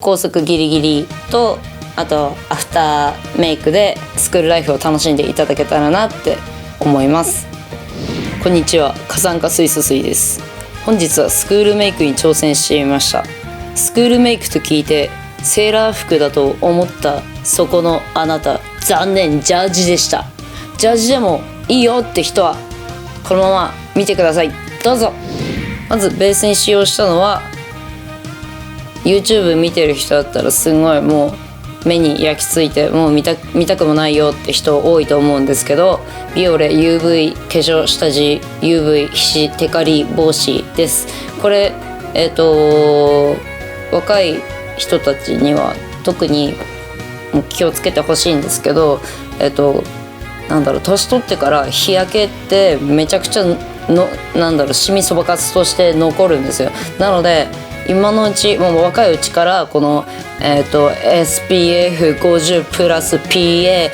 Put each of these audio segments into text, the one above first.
高速ギリギリと、あとアフターメイクでスクールライフを楽しんでいただけたらなって思います。こんにちは、火山化水素水です。本日はスクールメイクに挑戦してみました。スクールメイクと聞いてセーラー服だと思ったそこのあなた、残念、ジャージでした。ジャージでもいいよって人はこのまま見てください。どうぞ。まずベースに使用したのは、 YouTube 見てる人だったらすごいもう目に焼き付いてもう見たくもないよって人多いと思うんですけど、ビオレ UV 化粧下地 UV 皮脂テカリ防止です。これ若い人たちには特に気をつけてほしいんですけど、年取ってから日焼けってめちゃくちゃシミそばかすとして残るんですよ。なので今のうち、もう若いうちからこの、SPF50 プラス PA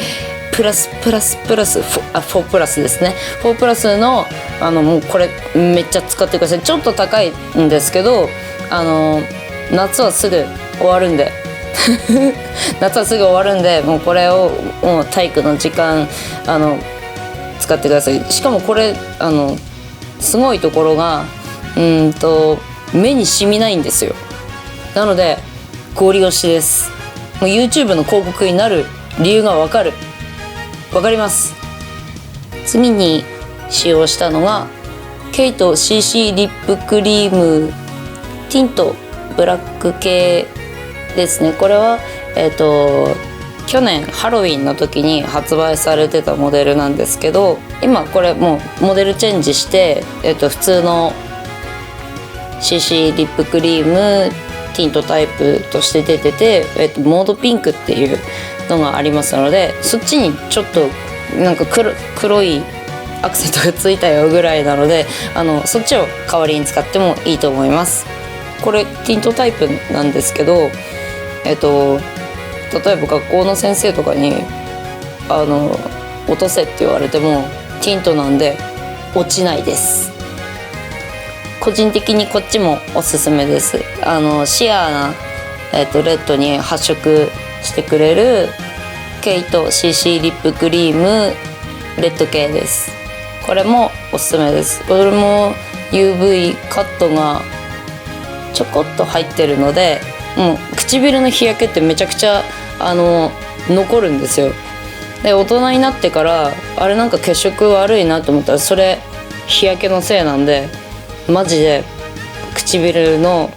プラス4プラスですね。4プラスのもうこれめっちゃ使ってください。ちょっと高いんですけど、夏はすぐ終わるんで夏はすぐ終わるんで、もうこれをもう体育の時間使ってください。しかもこれすごいところが目に染みないんですよ。なのでゴリ押しです。もう YouTube の広告になる理由がわかります。次に使用したのがケイト CC リップクリームティントブラック系ですね。これは去年ハロウィンの時に発売されてたモデルなんですけど、今これもうモデルチェンジして、普通の CC リップクリームティントタイプとして出てて、モードピンクっていうのがありますので、そっちにちょっとなんか黒いアクセントがついたよぐらいなので、そっちを代わりに使ってもいいと思います。これティントタイプなんですけど、例えば学校の先生とかに落とせって言われてもティントなんで落ちないです。個人的にこっちもおすすめです。シアーな、レッドに発色してくれるケイト CC リップクリームレッド系です。これもおすすめです。これも UV カットがちょこっと入ってるので、もう唇の日焼けってめちゃくちゃ残るんですよ。で大人になってからあれなんか血色悪いなと思ったら、それ日焼けのせいなんで、マジで唇の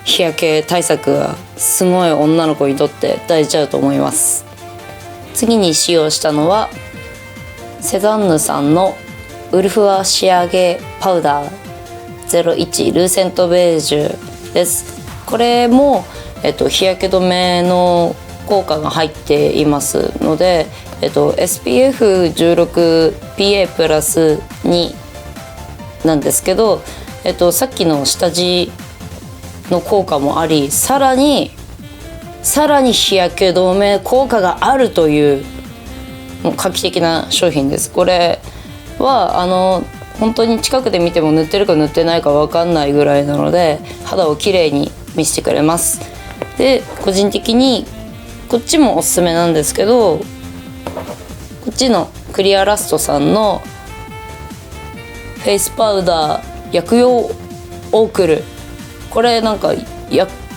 日焼け対策がすごい女の子にとって大事だと思います。次に使用したのはセザンヌさんのウルフア仕上げパウダー01ルーセントベージュです。これも、日焼け止めの効果が入っていますので、SPF16PA プラス2なんですけど、さっきの下地の効果もあり、さらに日焼け止め効果があるというもう画期的な商品です。これは本当に近くで見ても塗ってるか塗ってないか分かんないぐらいなので、肌をきれいに見せてくれます。で個人的にこっちもおすすめなんですけど、こっちのクリアラストさんのフェイスパウダー薬用オークル、これなんか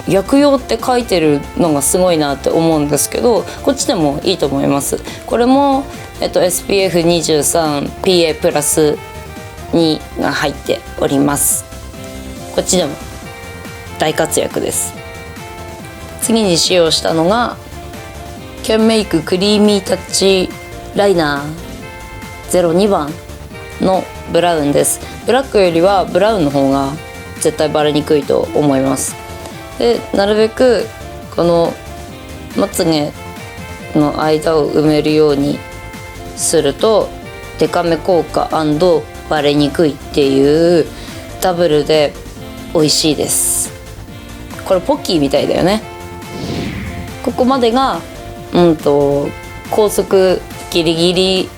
薬用って書いてるのがすごいなって思うんですけど、こっちでもいいと思います。これも、SPF23PA プラス2が入っております。こっちでも大活躍です。次に使用したのがキャンメイククリーミータッチライナー02番のブラウンです。ブラックよりはブラウンの方が絶対バレにくいと思います。でなるべくこのまつげの間を埋めるようにするとデカめ効果&バレにくいっていうダブルで美味しいです。これポッキーみたいだよね。ここまでが高速ギリギリ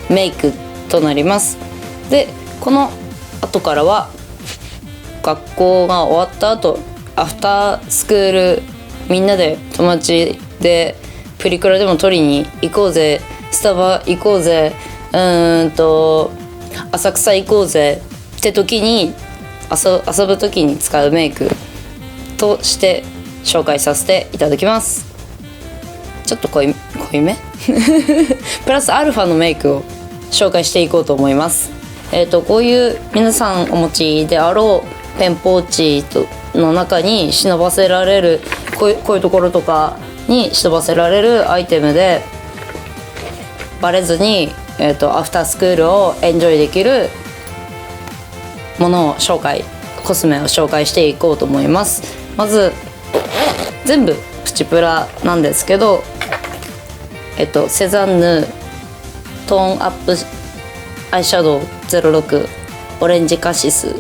メイクとなります。でこの後からは学校が終わった後アフタースクールみんなで友達でプリクラでも撮りに行こうぜ、スタバ行こうぜ、浅草行こうぜって時に遊ぶ時に使うメイクとして紹介させていただきます。ちょっと濃いめプラスアルファのメイクを紹介していこうと思います。こういう皆さんお持ちであろうペンポーチの中に忍ばせられるこういうところとかに忍ばせられるアイテムでバレずに、アフタースクールをエンジョイできるものをコスメを紹介していこうと思います。まず全部プチプラなんですけど、セザンヌトーンアップアイシャドウ06オレンジカシス、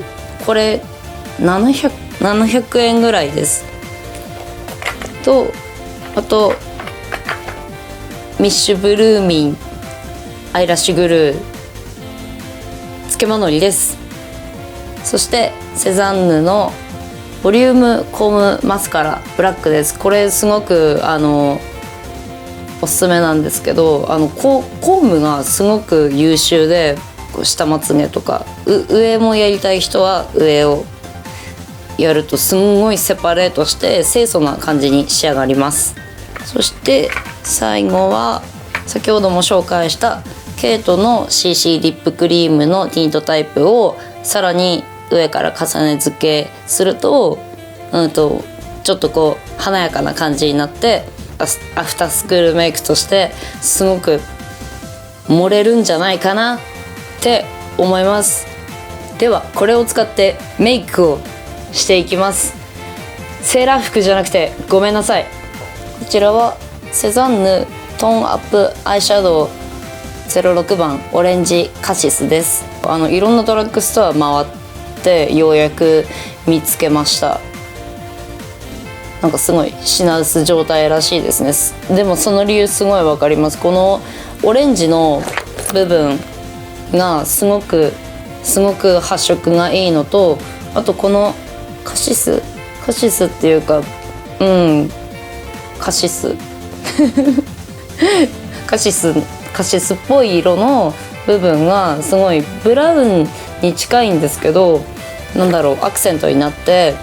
これ700円ぐらいです。とあとミッシュブルーミンアイラッシュグルーつけまのりです。そしてセザンヌのボリュームコームマスカラブラックです。これすごくおすすめなんですけど、コームがすごく優秀で、下まつげとか上もやりたい人は上をやるとすんごいセパレートして清楚な感じに仕上がります。そして最後は先ほども紹介したケイトの CC リップクリームのティントタイプをさらに上から重ね付けすると、ちょっとこう華やかな感じになってアフタースクールメイクとしてすごく盛れるんじゃないかなって思います。ではこれを使ってメイクをしていきます。セーラー服じゃなくてごめんなさい。こちらはセザンヌトーンアップアイシャドウ06番オレンジカシスです。いろんなドラッグストア回ってようやく見つけました。なんかすごい品薄状態らしいですね。でもその理由すごいわかります。このオレンジの部分がすごく発色がいいのと、あとこのカシスっていうかカシスっぽい色の部分がすごいブラウンに近いんですけど、アクセントになって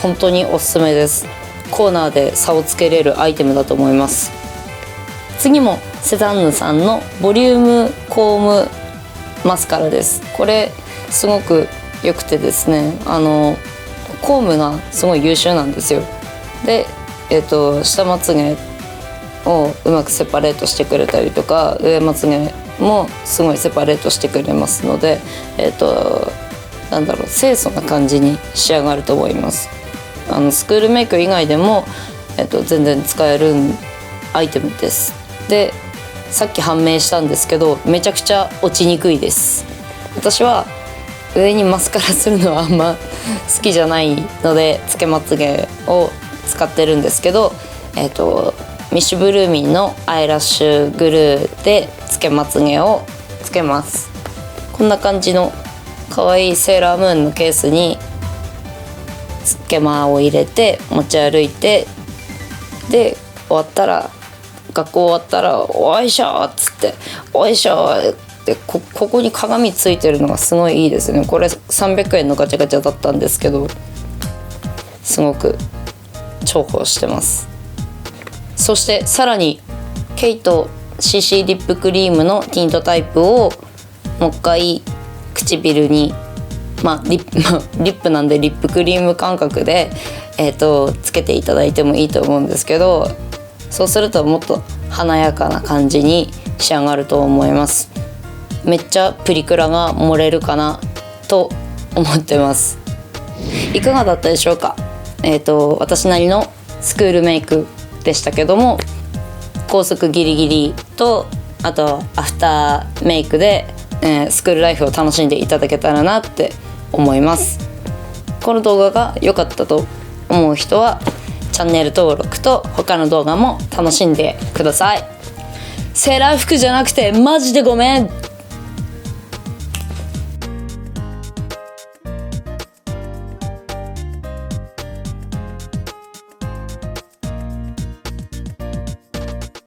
本当におすすめです。コーナーで差をつけれるアイテムだと思います。次もセザンヌさんのボリュームコームマスカラです。これすごく良くてですね、コームがすごい優秀なんですよ。で、下まつげをうまくセパレートしてくれたりとか、上まつげもすごいセパレートしてくれますので、清楚な感じに仕上がると思います。スクールメイク以外でも、全然使えるアイテムです。で、さっき判明したんですけど、めちゃくちゃ落ちにくいです。私は上にマスカラするのはあんま好きじゃないのでつけまつげを使ってるんですけど、ミッシュブルーミンのアイラッシュグルーでつけまつげをつけます。こんな感じのかわいいセーラームーンのケースにつけまを入れて持ち歩いて、で学校終わったらおいしょっつっておいしょってここに鏡ついてるのがすごいいいですね。これ300円のガチャガチャだったんですけど、すごく重宝してます。そしてさらにケイト CC リップクリームのティントタイプをもう一回唇に、リップなんでリップクリーム感覚で、つけていただいてもいいと思うんですけど、そうするともっと華やかな感じに仕上がると思います。めっちゃプリクラが盛れるかなと思ってます。いかがだったでしょうか。私なりのスクールメイクでしたけども、高速ギリギリとあとアフターメイクで、スクールライフを楽しんでいただけたらなって思います。この動画が良かったと思う人はチャンネル登録と他の動画も楽しんでください。セーラー服じゃなくてマジでごめん。